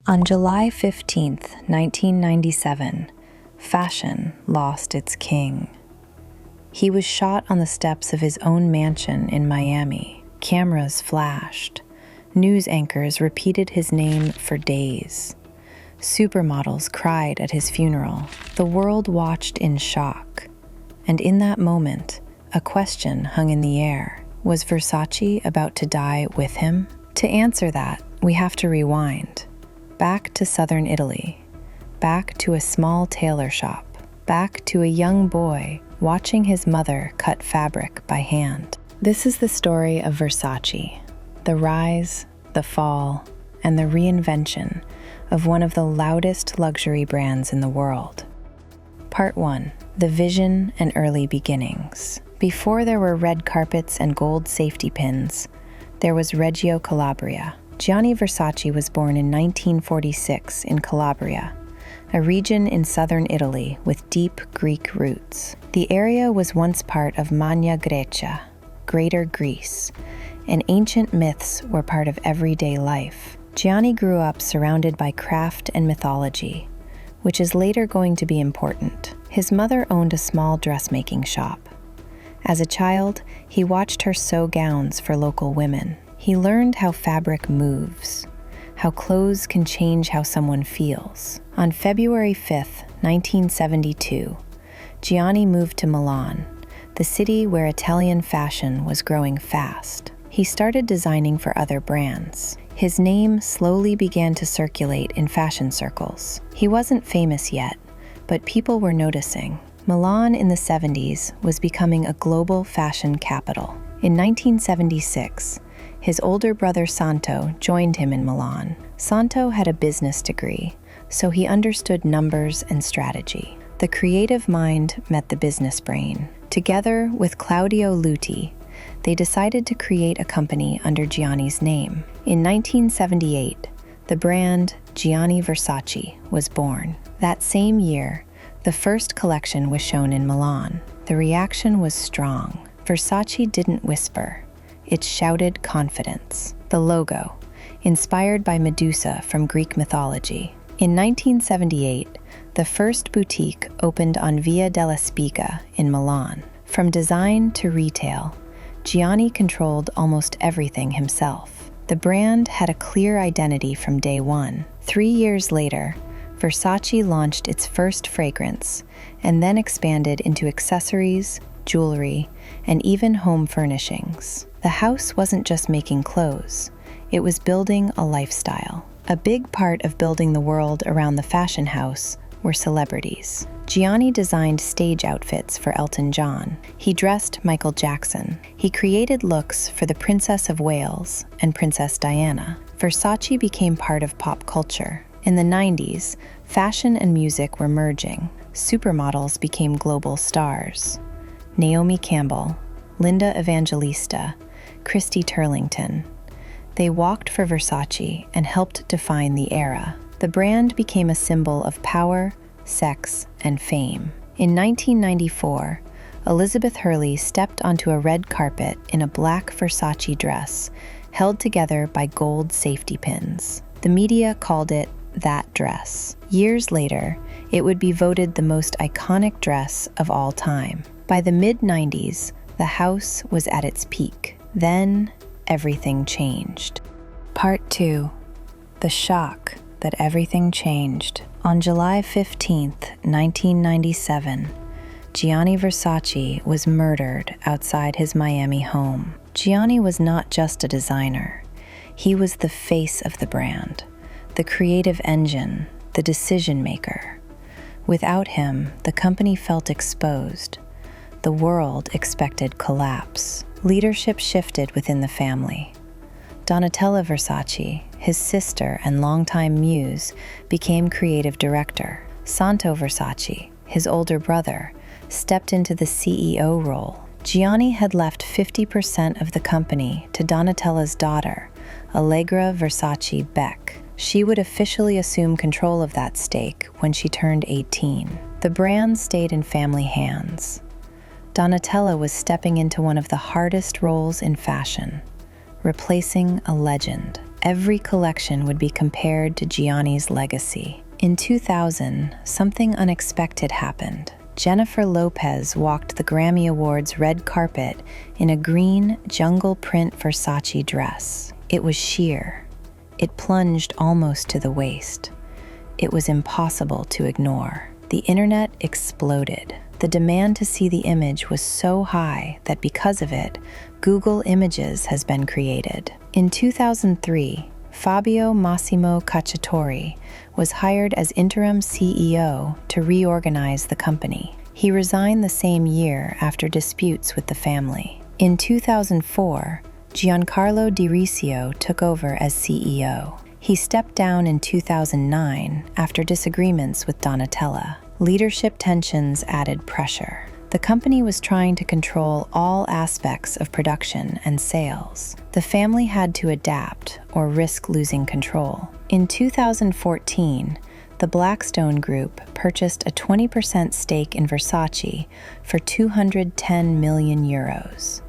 On July 15th, 1997, fashion lost its king. He was shot on the steps of his own mansion in Miami. Cameras flashed. News anchors repeated his name for days. Supermodels cried at his funeral. The world watched in shock. And in that moment, a question hung in the air. Was Versace about to die with him? To answer that, we have to rewind. Back to southern Italy. Back to a small tailor shop. Back to a young boy watching his mother cut fabric by hand. This is the story of Versace, the rise, the fall, and the reinvention of one of the loudest luxury brands in the world. Part 1. The vision and early beginnings. Before there were red carpets and gold safety pins, there was Reggio Calabria. Gianni Versace was born in 1946 in Calabria, a region in southern Italy with deep Greek roots. The area was once part of Magna Grecia, Greater Greece, and ancient myths were part of everyday life. Gianni grew up surrounded by craft and mythology, which is later going to be important. His mother owned a small dressmaking shop. As a child, he watched her sew gowns for local women. He learned how fabric moves, how clothes can change how someone feels. On February 5th, 1972, Gianni moved to Milan, the city where Italian fashion was growing fast. He started designing for other brands. His name slowly began to circulate in fashion circles. He wasn't famous yet, but people were noticing. Milan in the 70s was becoming a global fashion capital. In 1976, his older brother Santo joined him in Milan. Santo had a business degree, so he understood numbers and strategy. The creative mind met the business brain. Together with Claudio Luti, they decided to create a company under Gianni's name. In 1978, the brand Gianni Versace was born. That same year, the first collection was shown in Milan. The reaction was strong. Versace didn't whisper. It shouted confidence. The logo, inspired by Medusa from Greek mythology. In 1978, the first boutique opened on Via della Spiga in Milan. From design to retail, Gianni controlled almost everything himself. The brand had a clear identity from day one. 3 years later, Versace launched its first fragrance and then expanded into accessories, jewelry, and even home furnishings. The house wasn't just making clothes, it was building a lifestyle. A big part of building the world around the fashion house were celebrities. Gianni designed stage outfits for Elton John. He dressed Michael Jackson. He created looks for the Princess of Wales and Princess Diana. Versace became part of pop culture. In the 90s, fashion and music were merging. Supermodels became global stars. Naomi Campbell, Linda Evangelista, Christy Turlington. They walked for Versace and helped define the era. The brand became a symbol of power, sex, and fame. In 1994, Elizabeth Hurley stepped onto a red carpet in a black Versace dress, held together by gold safety pins. The media called it that dress. Years later, it would be voted the most iconic dress of all time. By the mid-90s, the house was at its peak. Then, everything changed. Part 2. The shock that everything changed. On July 15th, 1997, Gianni Versace was murdered outside his Miami home. Gianni was not just a designer. He was the face of the brand, the creative engine, the decision maker. Without him, the company felt exposed. The world expected collapse. Leadership shifted within the family. Donatella Versace, his sister and longtime muse, became creative director. Santo Versace, his older brother, stepped into the CEO role. Gianni had left 50% of the company to Donatella's daughter, Allegra Versace Beck. She would officially assume control of that stake when she turned 18. The brand stayed in family hands. Donatella was stepping into one of the hardest roles in fashion, replacing a legend. Every collection would be compared to Gianni's legacy. In 2000, something unexpected happened. Jennifer Lopez walked the Grammy Awards red carpet in a green jungle print Versace dress. It was sheer. It plunged almost to the waist. It was impossible to ignore. The internet exploded. The demand to see the image was so high that because of it, Google Images has been created. In 2003, Fabio Massimo Cacciatore was hired as interim CEO to reorganize the company. He resigned the same year after disputes with the family. In 2004, Giancarlo Di Riccio took over as CEO. He stepped down in 2009 after disagreements with Donatella. Leadership tensions added pressure. The company was trying to control all aspects of production and sales. The family had to adapt or risk losing control. In 2014, the Blackstone Group purchased a 20% stake in Versace for 210 million euros.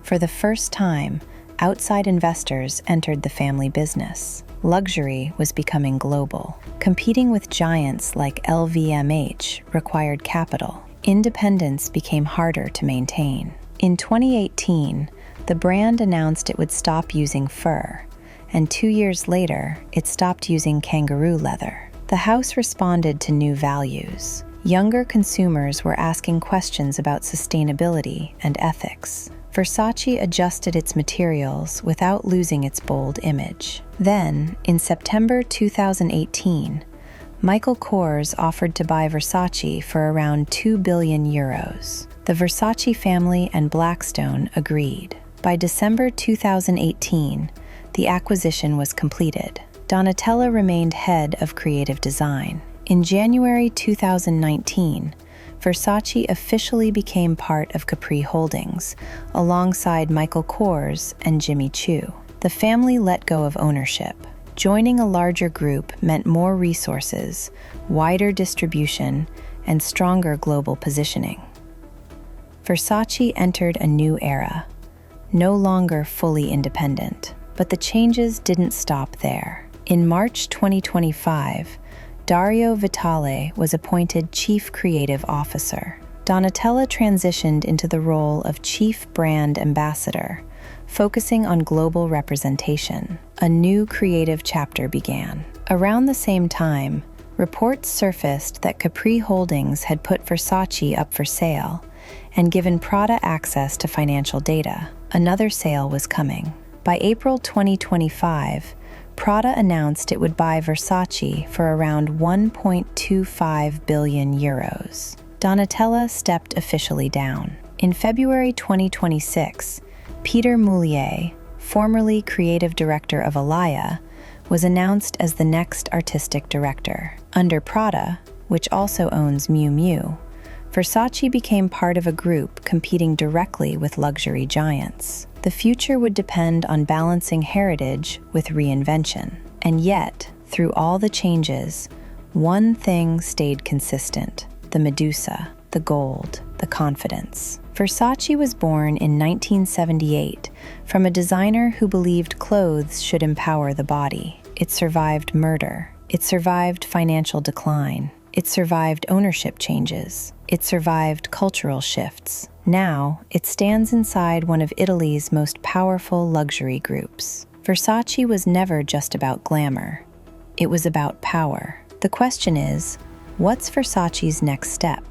For the first time, outside investors entered the family business. Luxury was becoming global. Competing with giants like LVMH required capital. Independence became harder to maintain. In 2018, the brand announced it would stop using fur, and 2 years later, it stopped using kangaroo leather. The house responded to new values. Younger consumers were asking questions about sustainability and ethics. Versace adjusted its materials without losing its bold image. Then, in September 2018, Michael Kors offered to buy Versace for around 2 billion euros. The Versace family and Blackstone agreed. By December 2018, the acquisition was completed. Donatella remained head of creative design. In January 2019, Versace officially became part of Capri Holdings, alongside Michael Kors and Jimmy Choo. The family let go of ownership. Joining a larger group meant more resources, wider distribution, and stronger global positioning. Versace entered a new era, no longer fully independent. But the changes didn't stop there. In March 2025, Dario Vitale was appointed Chief Creative Officer. Donatella transitioned into the role of Chief Brand Ambassador, focusing on global representation. A new creative chapter began. Around the same time, reports surfaced that Capri Holdings had put Versace up for sale and given Prada access to financial data. Another sale was coming. By April 2025, Prada announced it would buy Versace for around 1.25 billion euros. Donatella stepped officially down. In February 2026, Peter Moulier, formerly creative director of Alaya, was announced as the next artistic director. Under Prada, which also owns Miu Miu, Versace became part of a group competing directly with luxury giants. The future would depend on balancing heritage with reinvention. And yet, through all the changes, one thing stayed consistent: the Medusa, the gold, the confidence. Versace was born in 1978 from a designer who believed clothes should empower the body. It survived murder. It survived financial decline. It survived ownership changes. It survived cultural shifts. Now, it stands inside one of Italy's most powerful luxury groups. Versace was never just about glamour. It was about power. The question is, what's Versace's next step?